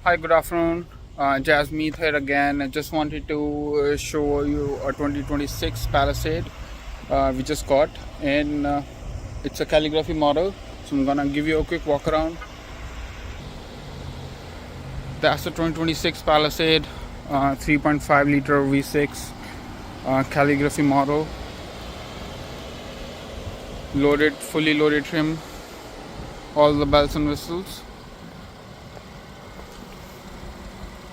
Hi, good afternoon. Jasmeet here again. I just wanted to show you a 2026 Palisade we just got, and it's a calligraphy model. So I'm gonna give you a quick walk around. That's the 2026 Palisade 3.5 liter V6 calligraphy model. Loaded, fully loaded trim, all the bells and whistles.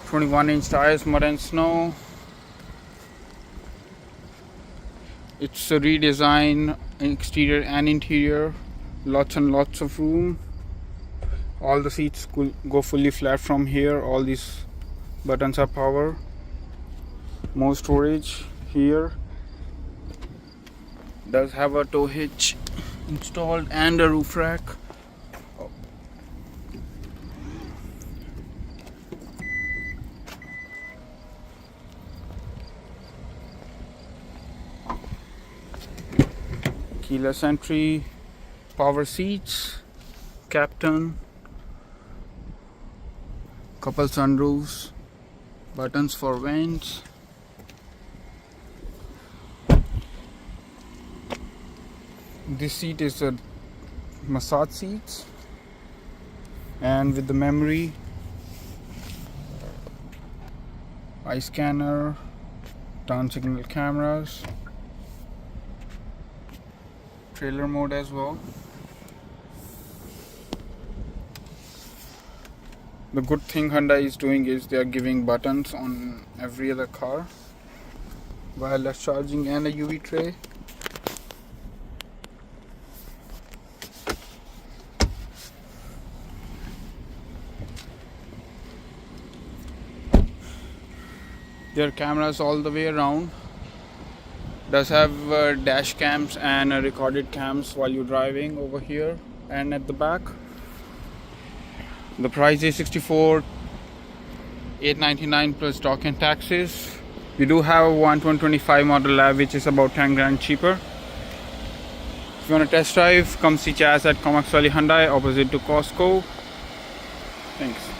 21-inch tires, mud and snow. It's a redesign, exterior and interior. Lots and lots of room. All the seats go fully flat from here. All these buttons are power. More storage here. Does have a tow hitch installed and a roof rack. Keyless entry, power seats, captain, couple sunroofs, buttons for vents. This seat is a massage seats, and with the memory, eye scanner, turn signal cameras, trailer mode as well. The good thing Hyundai is doing is they are giving buttons on every other car, wireless charging and a UV tray. There are cameras all the way around. Does have dash cams and recorded cams while you're driving over here and at the back. The price is $64,899 plus dock and taxes. We do have a 125 model lab, which is about 10 grand cheaper. If you want to test drive, come see Chaz at Comox Valley Hyundai, opposite to Costco. Thanks.